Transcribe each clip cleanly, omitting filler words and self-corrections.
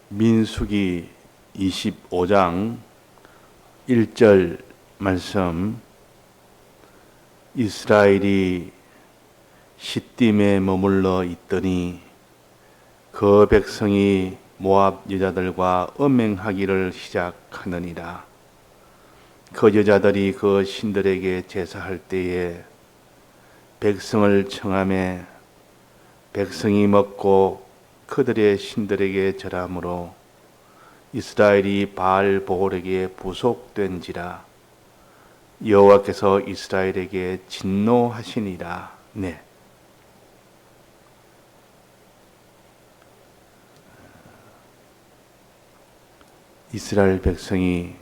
민수기 25장 1절 말씀. 이스라엘이 시딤에 머물러 있더니 그 백성이 모압 여자들과 음행하기를 시작하느니라. 그 여자들이 그 신들에게 제사할 때에 백성을 청하매 백성이 먹고 그들의 신들에게 절함으로 이스라엘이 바알보올에게 부속된지라. 여호와께서 이스라엘에게 진노하시니라. 네. 이스라엘 백성이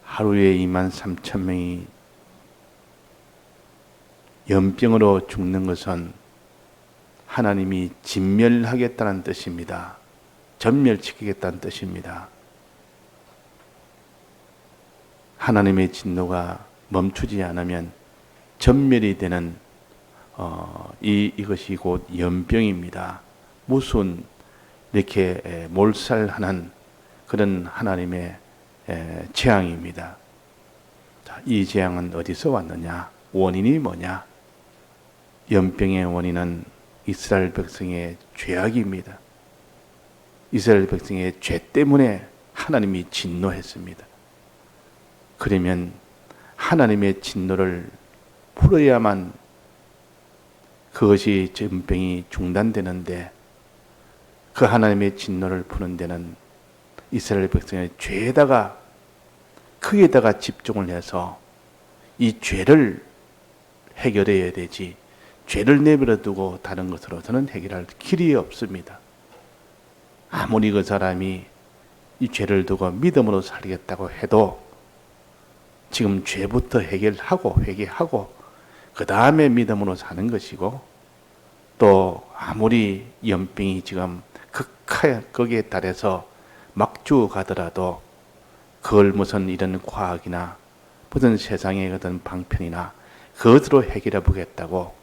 하루에 23,000명이 연병으로 죽는 것은 하나님이 진멸하겠다는 뜻입니다. 전멸시키겠다는 뜻입니다. 하나님의 진노가 멈추지 않으면 전멸이 되는 이것이 곧 연병입니다. 무슨 이렇게 몰살하는 그런 하나님의 재앙입니다. 이 재앙은 어디서 왔느냐? 원인이 뭐냐? 연병의 원인은 이스라엘 백성의 죄악입니다. 이스라엘 백성의 죄 때문에 하나님이 진노했습니다. 그러면 하나님의 진노를 풀어야만 그것이 전병이 중단되는데, 그 하나님의 진노를 푸는 데는 이스라엘 백성의 죄에다가 거기에다가 집중을 해서 이 죄를 해결해야 되지, 죄를 내버려 두고 다른 것으로서는 해결할 길이 없습니다. 아무리 그 사람이 이 죄를 두고 믿음으로 살겠다고 해도 지금 죄부터 해결하고 회개하고 그 다음에 믿음으로 사는 것이고, 또 아무리 연병이 지금 거기에 달해서 막 죽어가더라도 그걸 무슨 이런 과학이나 무슨 세상의 어떤 방편이나 그것으로 해결해 보겠다고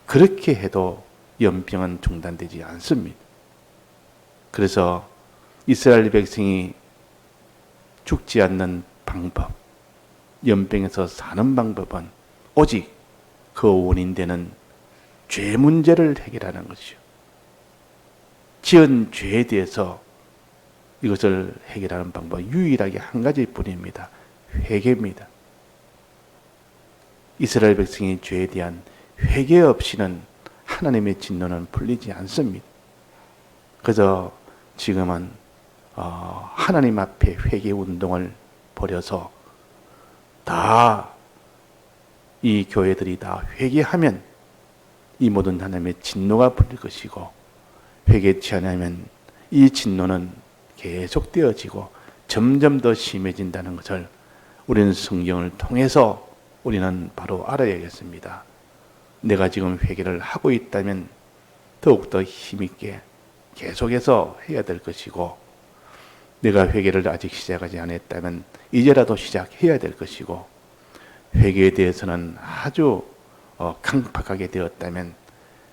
그렇게 해도 연병은 중단되지 않습니다. 그래서 이스라엘 백성이 죽지 않는 방법, 연병에서 사는 방법은 오직 그 원인되는 죄 문제를 해결하는 것이요. 지은 죄에 대해서 이것을 해결하는 방법은 유일하게 한 가지뿐입니다. 회개입니다. 이스라엘 백성의 죄에 대한 회개 없이는 하나님의 진노는 풀리지 않습니다. 그래서 지금은 하나님 앞에 회개 운동을 벌여서 다 이 교회들이 다 회개하면 이 모든 하나님의 진노가 풀릴 것이고, 회개치 않으면 이 진노는 계속되어지고 점점 더 심해진다는 것을 우리는 성경을 통해서 우리는 바로 알아야겠습니다. 내가 지금 회개를 하고 있다면 더욱더 힘있게 계속해서 해야 될 것이고, 내가 회개를 아직 시작하지 않았다면 이제라도 시작해야 될 것이고, 회개에 대해서는 아주 강팍하게 되었다면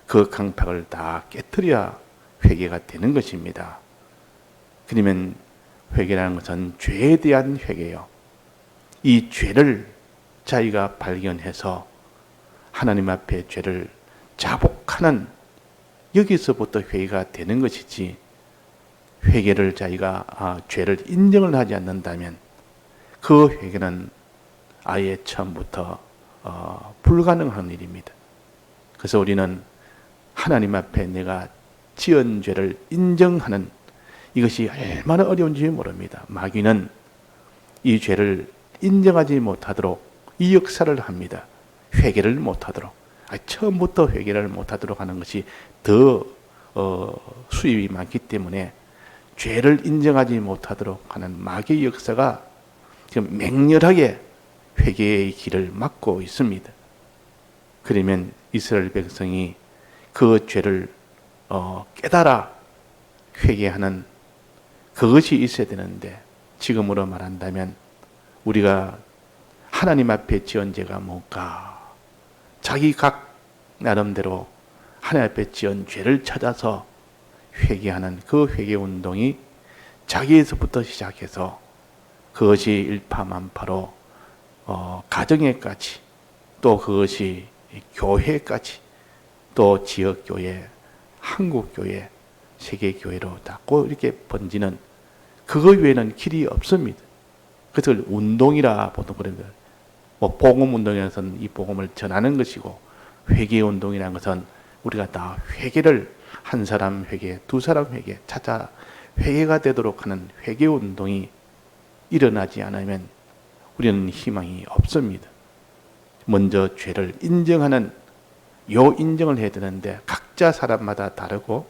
그 강팍을 다 깨트려야 회개가 되는 것입니다. 그러면 회개라는 것은 죄에 대한 회개요. 이 죄를 자기가 발견해서 하나님 앞에 죄를 자복하는, 여기서부터 회개가 되는 것이지, 회개를 자기가 죄를 인정을 하지 않는다면 그 회개는 아예 처음부터 불가능한 일입니다. 그래서 우리는 하나님 앞에 내가 지은 죄를 인정하는 이것이 얼마나 어려운지 모릅니다. 마귀는 이 죄를 인정하지 못하도록 이 역사를 합니다. 회개를 못하도록. 처음부터 회개를 못하도록 하는 것이 더 수입이 많기 때문에 죄를 인정하지 못하도록 하는 마귀의 역사가 지금 맹렬하게 회개의 길을 막고 있습니다. 그러면 이스라엘 백성이 그 죄를 깨달아 회개하는 그것이 있어야 되는데, 지금으로 말한다면 우리가 하나님 앞에 지은 죄가 뭘까? 자기 각 나름대로 하나님 앞에 지은 죄를 찾아서 회개하는 그 회개 운동이 자기에서부터 시작해서 그것이 일파만파로 가정에까지, 또 그것이 교회까지, 또 지역교회, 한국교회, 세계교회로 닫고 이렇게 번지는, 그거 외에는 길이 없습니다. 그것을 운동이라 보통 그럽니다. 복음 운동에서는 이 복음을 전하는 것이고, 회개 운동이라는 것은 우리가 다 회개를, 한 사람 회개, 두 사람 회개, 찾아 회개가 되도록 하는 회개 운동이 일어나지 않으면 우리는 희망이 없습니다. 먼저 죄를 인정하는, 요 인정을 해야 되는데 각자 사람마다 다르고,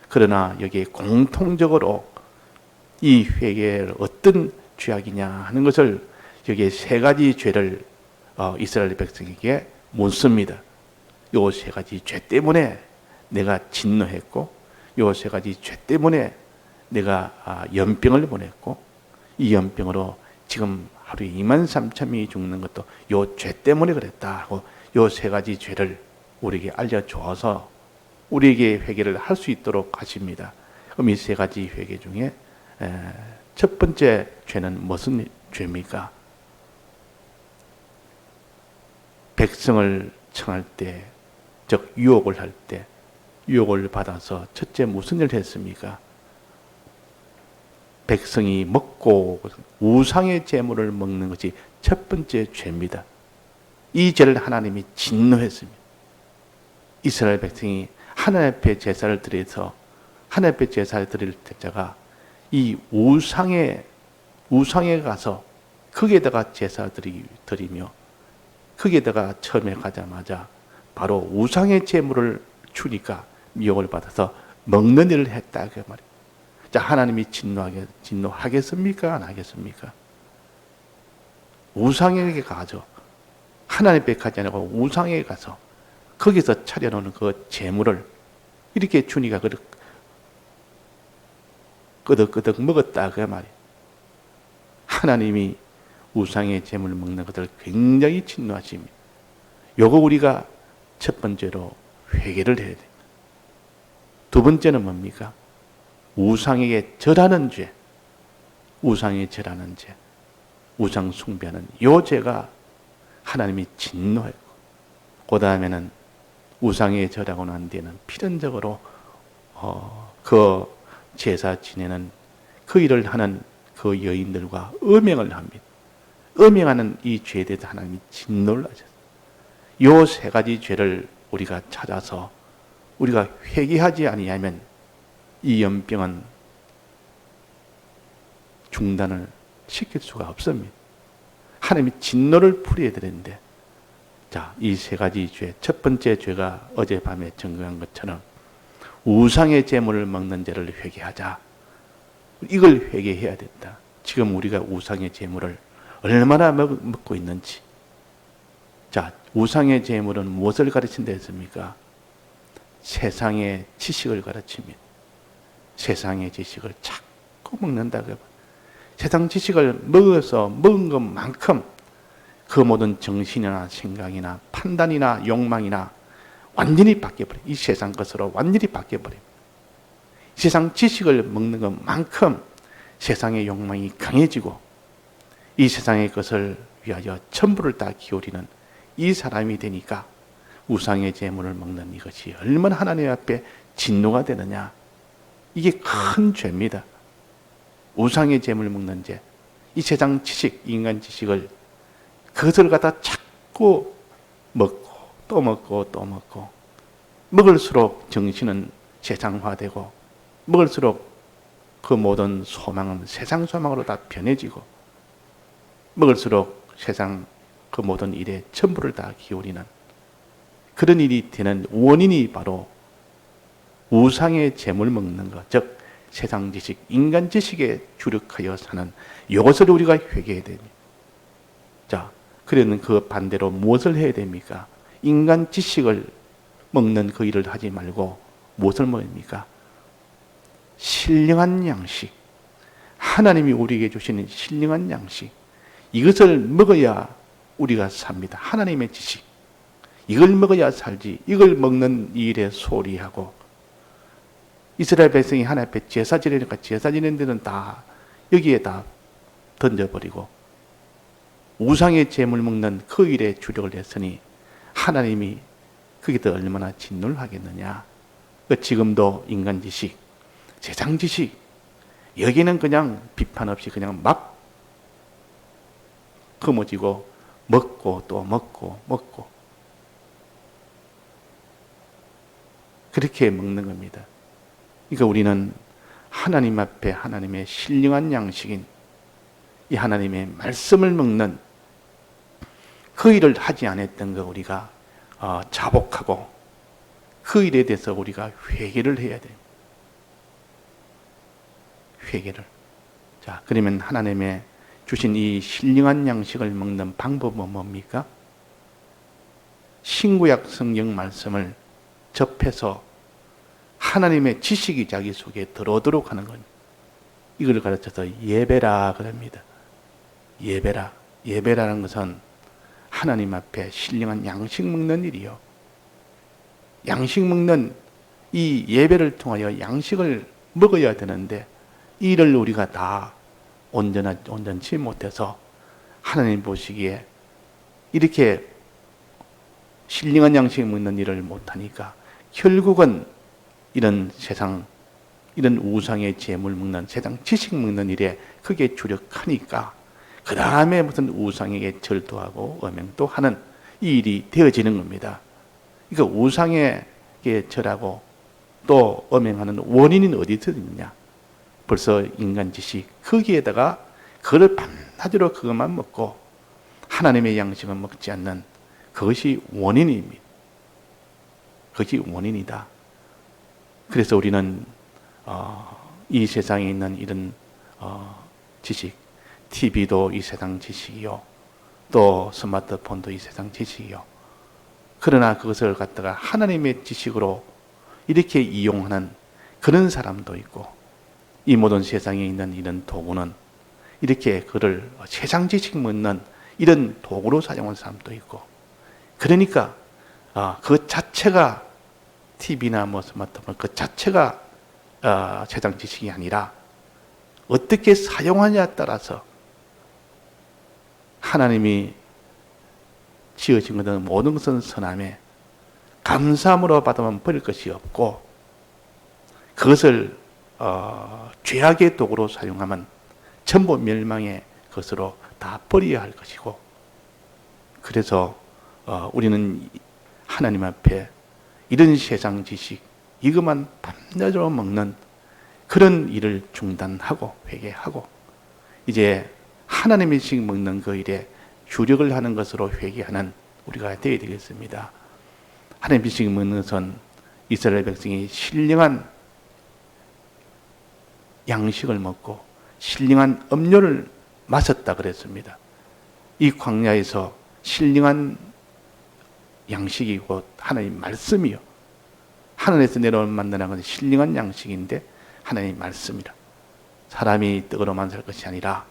그러나 여기에 공통적으로 이 회개를 어떤 죄악이냐 하는 것을, 여기에 세 가지 죄를 이스라엘 백성에게 묻습니다. 요 세 가지 죄 때문에 내가 진노했고, 요 세 가지 죄 때문에 내가 연병을 보냈고, 이 연병으로 지금 하루에 23,000명이 죽는 것도 요 죄 때문에 그랬다 하고, 요 세 가지 죄를 우리에게 알려주어서 우리에게 회개를 할 수 있도록 하십니다. 그럼 이 세 가지 회개 중에 첫 번째 죄는 무슨 죄입니까? 백성을 청할 때, 즉 유혹을 할 때, 유혹을 받아서 첫째 무슨 일을 했습니까? 백성이 먹고 우상의 제물을 먹는 것이 첫 번째 죄입니다. 이 죄를 하나님이 진노했습니다. 이스라엘 백성이 하나님 앞에 제사를 드려서, 하나님 앞에 제사를 드릴 때자가 이 우상에 가서 거기에다가 제사 드리며, 거기에다가 처음에 가자마자 바로 우상의 제물을 주니까 미혹을 받아서 먹는 일을 했다 그 말이에요. 자, 하나님이 진노하겠습니까? 안 하겠습니까? 우상에게 가죠. 하나님 앞에 가지 않고 우상에 가서 거기서 차려놓은 그 제물을 이렇게 주니까 끄덕끄덕 먹었다 그 말이에요. 하나님이 우상의 제물을 먹는 것을 굉장히 진노하십니다. 요거 우리가 첫 번째로 회개를 해야 됩니다. 두 번째는 뭡니까? 우상에게 절하는 죄, 우상에 절하는 죄, 우상 숭배하는 요 죄가 하나님이 진노했고, 그 다음에는 우상에 절하고 난 뒤에는 필연적으로 그 제사 지내는 그 일을 하는 그 여인들과 음행을 합니다. 음행하는 이 죄에 대해서 하나님이 진노를 하셨어요. 요 세 가지 죄를 우리가 찾아서 우리가 회개하지 아니하면 이 연병은 중단을 시킬 수가 없습니다. 하나님이 진노를 풀어야 되는데, 자, 이 세 가지 죄, 첫 번째 죄가 어젯밤에 증거한 것처럼 우상의 제물을 먹는 죄를 회개하자. 이걸 회개해야 된다. 지금 우리가 우상의 제물을 얼마나 먹고 있는지. 자, 우상의 제물은 무엇을 가르친다 했습니까? 세상의 지식을 가르칩니다. 세상의 지식을 자꾸 먹는다. 세상 지식을 먹은 것만큼 그 모든 정신이나 생각이나 판단이나 욕망이나 완전히 바뀌어버려요. 이 세상 것으로 완전히 바뀌어버려요. 세상 지식을 먹는 것만큼 세상의 욕망이 강해지고, 이 세상의 것을 위하여 전부를 다 기울이는 이 사람이 되니까 우상의 제물을 먹는 이것이 얼마나 하나님 앞에 진노가 되느냐. 이게 큰 죄입니다. 우상의 제물 먹는 죄, 이 세상 지식, 인간 지식을, 그것을 갖다 자꾸 먹고 또 먹고 또 먹고, 먹을수록 정신은 세상화되고, 먹을수록 그 모든 소망은 세상 소망으로 다 변해지고, 먹을수록 세상 그 모든 일에 전부를 다 기울이는 그런 일이 되는 원인이 바로 우상의 재물 먹는 것, 즉 세상 지식, 인간 지식에 주력하여 사는 이것을 우리가 회개해야 됩니다. 자, 그러면 그 반대로 무엇을 해야 됩니까? 인간 지식을 먹는 그 일을 하지 말고 무엇을 먹습니까? 신령한 양식, 하나님이 우리에게 주시는 신령한 양식, 이것을 먹어야 우리가 삽니다. 하나님의 지식, 이걸 먹어야 살지. 이걸 먹는 일에 소리하고 이스라엘 백성이 하나님 앞에 제사 지내니까 제사 지낸 데는 다 여기에 다 던져버리고 우상의 제물 먹는 그 일에 주력을 했으니 하나님이 그게 얼마나 진노를 하겠느냐. 지금도 인간 지식, 세상 지식, 여기는 그냥 비판 없이 그냥 막 거머쥐고 먹고 또 먹고 그렇게 먹는 겁니다. 그러니까 우리는 하나님 앞에 하나님의 신령한 양식인 이 하나님의 말씀을 먹는 그 일을 하지 않았던 거 우리가 자복하고 그 일에 대해서 우리가 회개를 해야 돼요. 회개를. 자, 그러면 하나님의 주신 이 신령한 양식을 먹는 방법은 뭡니까? 신구약 성경 말씀을 접해서 하나님의 지식이 자기 속에 들어오도록 하는 겁니다. 이걸 가르쳐서 예배라 그럽니다. 예배라. 예배라는 것은 하나님 앞에 신령한 양식 먹는 일이요. 양식 먹는 이 예배를 통하여 양식을 먹어야 되는데 이 일을 우리가 다 온전치 못해서 하나님 보시기에 이렇게 신령한 양식 먹는 일을 못하니까 결국은 이런 세상, 이런 우상의 재물 먹는 세상 지식 먹는 일에 크게 주력하니까 그 다음에 무슨 우상에게 절도하고 음행도 하는 이 일이 되어지는 겁니다. 그러니까 우상에게 절하고 또 음행하는 원인은 어디서 있느냐? 벌써 인간 지식 거기에다가 그를 밤낮으로 그것만 먹고 하나님의 양식을 먹지 않는 그것이 원인입니다. 그것이 원인이다. 그래서 우리는 이 세상에 있는 이런 지식, TV도 이 세상 지식이요, 또 스마트폰도 이 세상 지식이요. 그러나 그것을 갖다가 하나님의 지식으로 이렇게 이용하는 그런 사람도 있고, 이 모든 세상에 있는 이런 도구는 이렇게 그를 세상 지식 먹는 이런 도구로 사용하는 사람도 있고, 그러니까 그 자체가 TV나 뭐 스마트폰 그 자체가 세상 지식이 아니라 어떻게 사용하냐에 따라서 하나님이 지으신 것은 모든 것은 선함에 감사함으로 받으면 버릴 것이 없고 그것을 죄악의 도구로 사용하면 전부 멸망의 것으로 다 버려야 할 것이고, 그래서 우리는 하나님 앞에 이런 세상 지식 이것만 밤낮으로 먹는 그런 일을 중단하고 회개하고 이제 하나님의 식 먹는 그 일에 주력을 하는 것으로 회개하는 우리가 되어야 되겠습니다. 하나님의 식 먹는 것은 이스라엘 백성이 신령한 양식을 먹고 신령한 음료를 마셨다 그랬습니다. 이 광야에서 신령한 양식이 곧 하나님 말씀이요. 하늘에서 내려온 만나는 것은 신령한 양식인데 하나님 말씀이라. 사람이 떡으로만 살 것이 아니라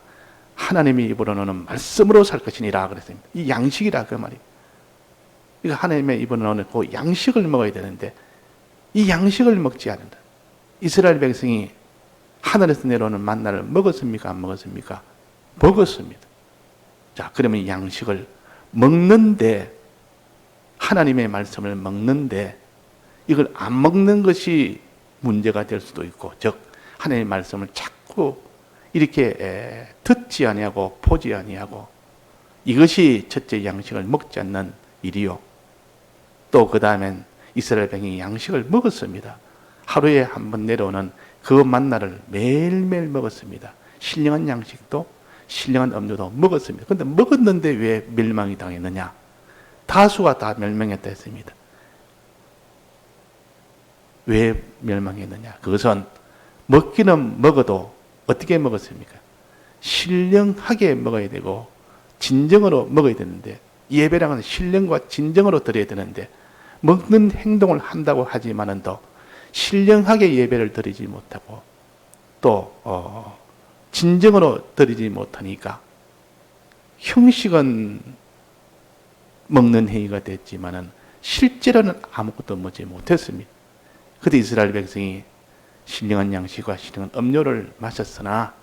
하나님이 입으로 넣는 말씀으로 살 것이니라 그랬습니다. 이 양식이라 그 말이에요. 이거 하나님의 입으로 넣는 그 양식을 먹어야 되는데 이 양식을 먹지 않는다. 이스라엘 백성이 하늘에서 내려오는 만나를 먹었습니까? 안 먹었습니까? 먹었습니다. 자, 그러면 이 양식을 먹는데 하나님의 말씀을 먹는데 이걸 안 먹는 것이 문제가 될 수도 있고, 즉 하나님의 말씀을 자꾸 이렇게 듣지 아니하고 보지 아니하고 이것이 첫째 양식을 먹지 않는 일이요. 또 그 다음엔 이스라엘 백성이 양식을 먹었습니다. 하루에 한 번 내려오는 그 만나를 매일매일 먹었습니다. 신령한 양식도 신령한 음료도 먹었습니다. 그런데 먹었는데 왜 멸망이 당했느냐? 다수가 다 멸망했다 했습니다. 왜 멸망했느냐? 그것은 먹기는 먹어도 어떻게 먹었습니까? 신령하게 먹어야 되고 진정으로 먹어야 되는데, 예배랑은 신령과 진정으로 드려야 되는데 먹는 행동을 한다고 하지만은 더 신령하게 예배를 드리지 못하고 또 진정으로 드리지 못하니까 형식은 먹는 행위가 됐지만은 실제로는 아무것도 먹지 못했습니다. 그때 이스라엘 백성이 신령한 양식과 신령한 음료를 마셨으나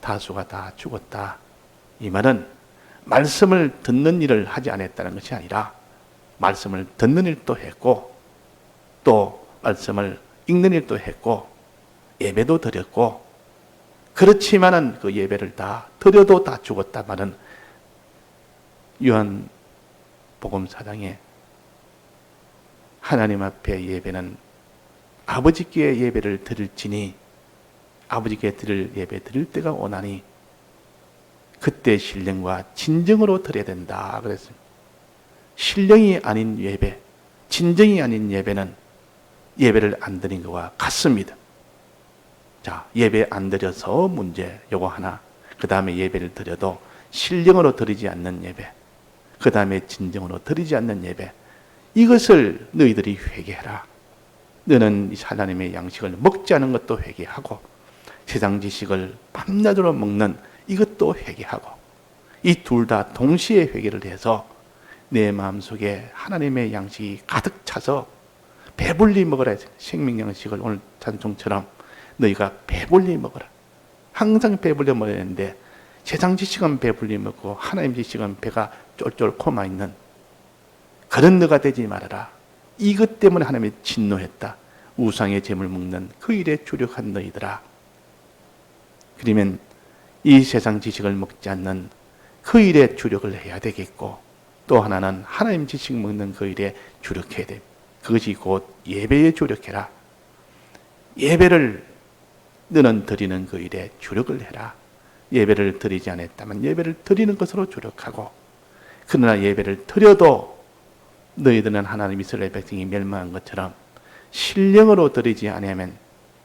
다수가 다 죽었다. 이 말은 말씀을 듣는 일을 하지 않았다는 것이 아니라 말씀을 듣는 일도 했고 또 말씀을 읽는 일도 했고 예배도 드렸고 그렇지만은 그 예배를 다 드려도 다 죽었다 말은 요한복음 4장에 하나님 앞에 예배는 아버지께 예배를 드릴지니 아버지께 드릴 예배 드릴 때가 오나니 그때 신령과 진정으로 드려야 된다 그랬습니다. 신령이 아닌 예배, 진정이 아닌 예배는 예배를 안 드린 것과 같습니다. 자, 예배 안 드려서 문제 요거 하나. 그 다음에 예배를 드려도 신령으로 드리지 않는 예배, 그 다음에 진정으로 드리지 않는 예배, 이것을 너희들이 회개해라. 너는 하나님의 양식을 먹지 않은 것도 회개하고 세상 지식을 밤낮으로 먹는 이것도 회개하고 이 둘 다 동시에 회개를 해서 내 마음속에 하나님의 양식이 가득 차서 배불리 먹으라. 생명 양식을 오늘 찬송처럼 너희가 배불리 먹어라. 항상 배불리 먹어야 되는데 세상 지식은 배불리 먹고 하나님 지식은 배가 쫄쫄 코마 있는 그런 너가 되지 말아라. 이것 때문에 하나님이 진노했다. 우상의 재물 먹는 그 일에 주력한 너희들아. 그러면 이 세상 지식을 먹지 않는 그 일에 주력을 해야 되겠고 또 하나는 하나님 지식 먹는 그 일에 주력해야 됩니다. 그것이 곧 예배에 주력해라. 예배를 너는 드리는 그 일에 주력을 해라. 예배를 드리지 않았다면 예배를 드리는 것으로 주력하고 그러나 예배를 드려도 너희들은 하나님 이스라엘 백성이 멸망한 것처럼 신령으로 드리지 않으면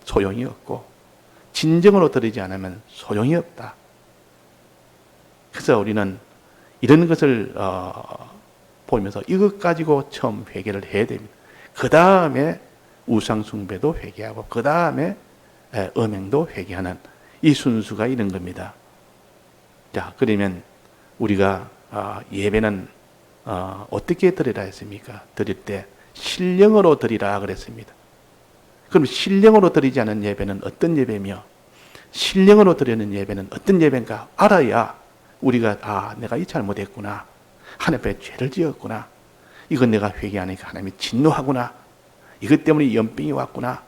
소용이 없고 진정으로 드리지 않으면 소용이 없다. 그래서 우리는 이런 것을 보면서 이것 가지고 처음 회개를 해야 됩니다. 그 다음에 우상숭배도 회개하고 그 다음에 음행도 회개하는 이 순수가 이런 겁니다. 자, 그러면 우리가 예배는 어떻게 드리라 했습니까? 드릴 때 신령으로 드리라 그랬습니다. 그럼 신령으로 드리지 않은 예배는 어떤 예배며 신령으로 드리는 예배는 어떤 예배인가 알아야 우리가 내가 이 잘못했구나. 하나님 앞에 죄를 지었구나. 이건 내가 회개하니까 하나님이 진노하구나. 이것 때문에 연병이 왔구나.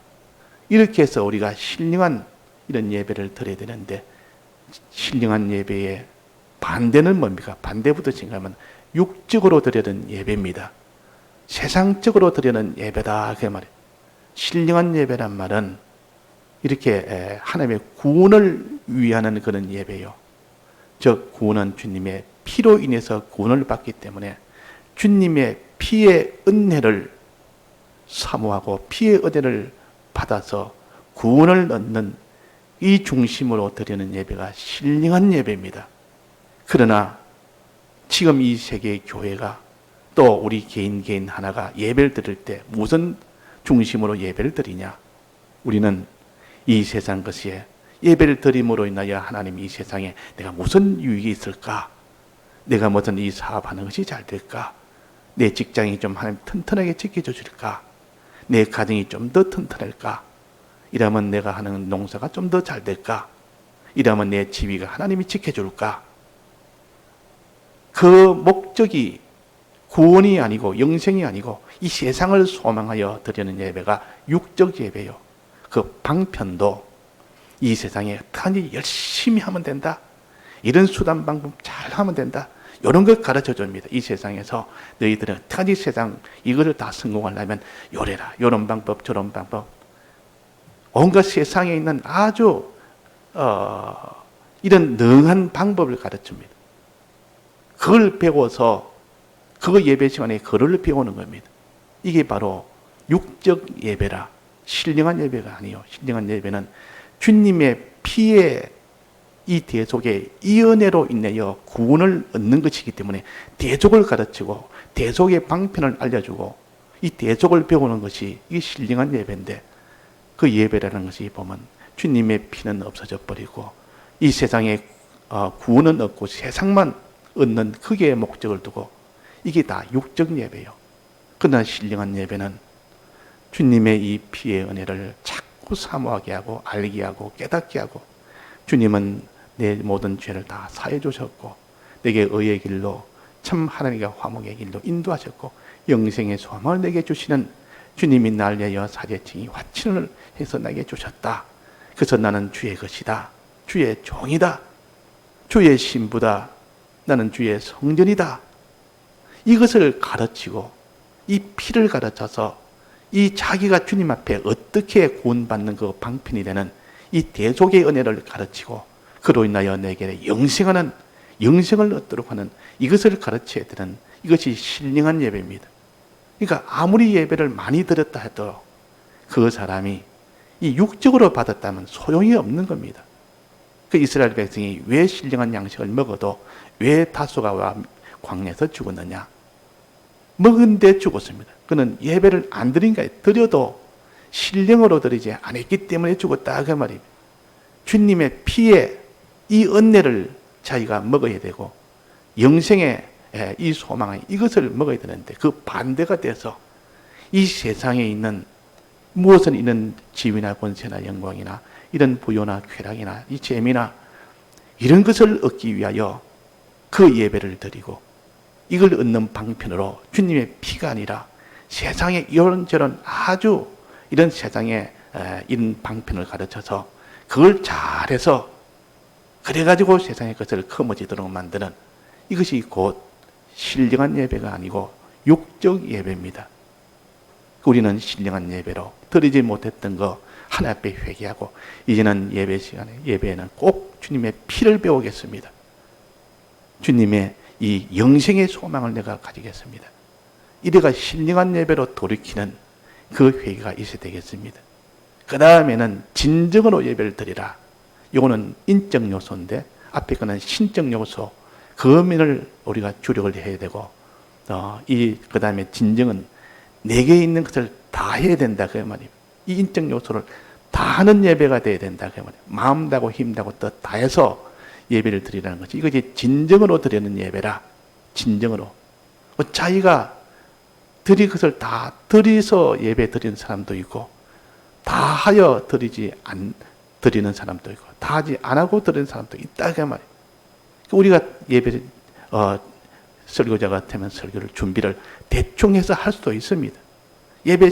이렇게 해서 우리가 신령한 이런 예배를 드려야 되는데 신령한 예배의 반대는 뭡니까? 반대부터 생각하면 육적으로 드리는 예배입니다. 세상적으로 드리는 예배다 그 말이에요. 신령한 예배란 말은 이렇게 하나님의 구원을 위하는 그런 예배요. 즉 구원은 주님의 피로 인해서 구원을 받기 때문에 주님의 피의 은혜를 사모하고 피의 은혜를 받아서 구원을 얻는 이 중심으로 드리는 예배가 신령한 예배입니다. 그러나 지금 이 세계의 교회가 또 우리 개인 하나가 예배를 드릴 때 무슨 중심으로 예배를 드리냐? 우리는 이 세상 것에 예배를 드림으로 인하여 하나님 이 세상에 내가 무슨 유익이 있을까? 내가 무슨 이 사업하는 것이 잘 될까? 내 직장이 좀 하나님 튼튼하게 지켜줘 줄까? 내 가정이 좀 더 튼튼할까? 이러면 내가 하는 농사가 좀 더 잘 될까? 이러면 내 지위가 하나님이 지켜줄까? 그 목적이 구원이 아니고 영생이 아니고 이 세상을 소망하여 드리는 예배가 육적 예배요. 그 방편도 이 세상에 단지 열심히 하면 된다. 이런 수단 방법 잘 하면 된다. 이런 걸 가르쳐 줍니다. 이 세상에서 너희들은 단지 세상 이거를 다 성공하려면 요래라. 이런 방법 저런 방법. 온갖 세상에 있는 아주 이런 능한 방법을 가르칩니다. 그걸 배워서 그 예배 시간에 그를 배우는 겁니다. 이게 바로 육적 예배라. 신령한 예배가 아니요. 신령한 예배는 주님의 피의 이 대속의 이 은혜로 인하여 구원을 얻는 것이기 때문에 대속을 가르치고 대속의 방편을 알려주고 이 대속을 배우는 것이 이 신령한 예배인데 그 예배라는 것이 보면 주님의 피는 없어져 버리고 이 세상에 구원은 없고 세상만 얻는 크게 목적을 두고 이게 다 육적 예배요. 그러나 신령한 예배는 주님의 이 피의 은혜를 자꾸 사모하게 하고 알게 하고 깨닫게 하고, 주님은 내 모든 죄를 다 사해 주셨고 내게 의의 길로 참 하나님과 화목의 길로 인도하셨고 영생의 소망을 내게 주시는 주님이 날 위하여 사제층이 화친을 해서 내게 주셨다. 그래서 나는 주의 것이다. 주의 종이다. 주의 신부다. 나는 주의 성전이다. 이것을 가르치고 이 피를 가르쳐서 이 자기가 주님 앞에 어떻게 구원받는 그 방편이 되는 이 대속의 은혜를 가르치고 그로 인하여 내게 영생을 얻도록 하는 이것을 가르쳐야 되는 이것이 신령한 예배입니다. 그러니까 아무리 예배를 많이 드렸다 해도 그 사람이 이 육적으로 받았다면 소용이 없는 겁니다. 그 이스라엘 백성이 왜 신령한 양식을 먹어도 왜 다소가 와 광야에서 죽었느냐? 먹은데 죽었습니다. 그는 예배를 안 드린 거예요. 드려도 신령으로 드리지 않았기 때문에 죽었다 그 말입니다. 주님의 피에 이 은혜를 자기가 먹어야 되고 영생의 이 소망 이것을 먹어야 되는데 그 반대가 돼서 이 세상에 있는 무엇은 이런 지위나 권세나 영광이나 이런 부요나 쾌락이나 이 재미나 이런 것을 얻기 위하여 그 예배를 드리고 이걸 얻는 방편으로 주님의 피가 아니라 세상에 이런저런 아주 이런 세상에 이런 방편을 가르쳐서 그걸 잘해서 그래가지고 세상의 것을 커머지도록 만드는 이것이 곧 신령한 예배가 아니고 육적 예배입니다. 우리는 신령한 예배로 드리지 못했던 거 하나 앞에 회개하고 이제는 예배 시간에 예배에는 꼭 주님의 피를 배우겠습니다. 주님의 이 영생의 소망을 내가 가지겠습니다. 이래가 신령한 예배로 돌이키는 그 회개가 있어야 되겠습니다. 그 다음에는 진정으로 예배를 드리라. 이거는 인적 요소인데 앞에 거는 신적 요소. 그 면을 우리가 주력을 해야 되고 그 다음에 진정은 내게 있는 것을 다 해야 된다 그 말입니다. 이 인적 요소를 다 하는 예배가 돼야 된다 그 말입니다. 마음 다고 힘 다고 뜻 다해서 예배를 드리라는 것이 이것이 진정으로 드리는 예배라. 진정으로 자기가 드릴 것을 다 드려서 예배 드리는 사람도 있고 다 하여 드리는 사람도 있고 다 하지 안 하고 드리는 사람도 있다 그 말이에요. 우리가 예배 설교자 같으면 설교를 준비를 대충 해서 할 수도 있습니다. 예배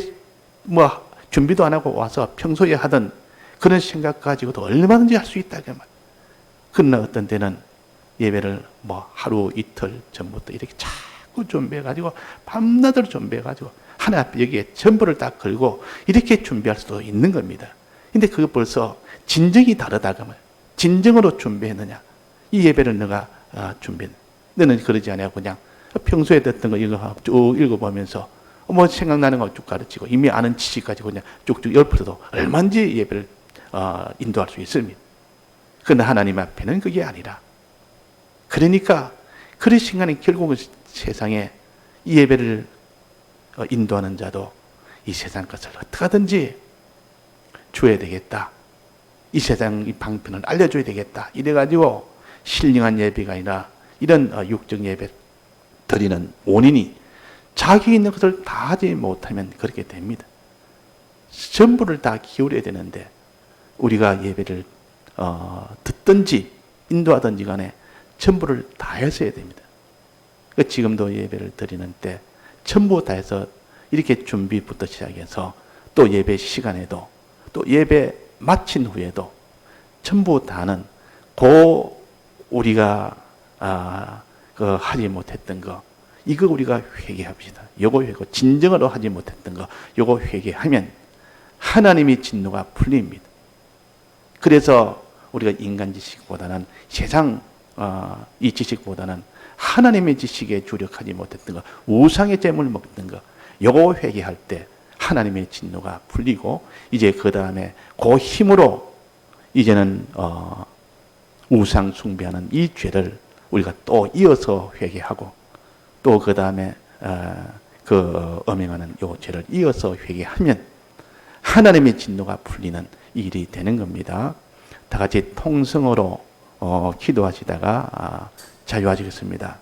준비도 안 하고 와서 평소에 하던 그런 생각 가지고도 얼마든지 할 수 있다 그 말이에요. 그러나 어떤 때는 예배를 하루 이틀 전부터 이렇게 자꾸 준비해가지고 밤낮을 준비해가지고 하나 앞에 여기에 전부를 딱 걸고 이렇게 준비할 수도 있는 겁니다. 근데 그거 벌써 진정이 다르다 그 말이에요. 진정으로 준비했느냐? 이 예배를 내가 준비했느냐? 너는 그러지 않아요. 그냥 평소에 듣던 거 이거 쭉 읽어보면서 생각나는 거 쭉 가르치고 이미 아는 지식 가지고 그냥 쭉쭉 읊어도 얼마든지 예배를 인도할 수 있습니다. 그러나 하나님 앞에는 그게 아니라 그러니까 그런 순간에 결국은 세상에 이 예배를 인도하는 자도 이 세상 것을 어떻게 하든지 줘야 되겠다. 이 세상 이 방편을 알려줘야 되겠다. 이래가지고 신령한 예배가 아니라 이런 육적 예배 드리는 원인이 자기 있는 것을 다 하지 못하면 그렇게 됩니다. 전부를 다 기울여야 되는데 우리가 예배를 듣든지 인도하든지 간에 전부를 다 했어야 됩니다. 지금도 예배를 드리는 때 전부 다 해서 이렇게 준비부터 시작해서 또 예배 시간에도 또 예배 마친 후에도 전부 다는 우리가 하지 못했던 거 이거 우리가 회개합시다. 요거 회고 진정으로 하지 못했던 거 요거 회개하면 하나님의 진노가 풀립니다. 그래서 우리가 인간 지식보다는 세상 이 지식보다는 하나님의 지식에 주력하지 못했던 거 우상의 재물 먹던 거 요거 회개할 때 하나님의 진노가 풀리고 이제 그 다음에 그 힘으로 이제는 우상 숭배하는 이 죄를 우리가 또 이어서 회개하고 또 그 다음에 음행하는 요 죄를 이어서 회개하면 하나님의 진노가 풀리는 일이 되는 겁니다. 다 같이 통성으로 기도하시다가 자유하시겠습니다.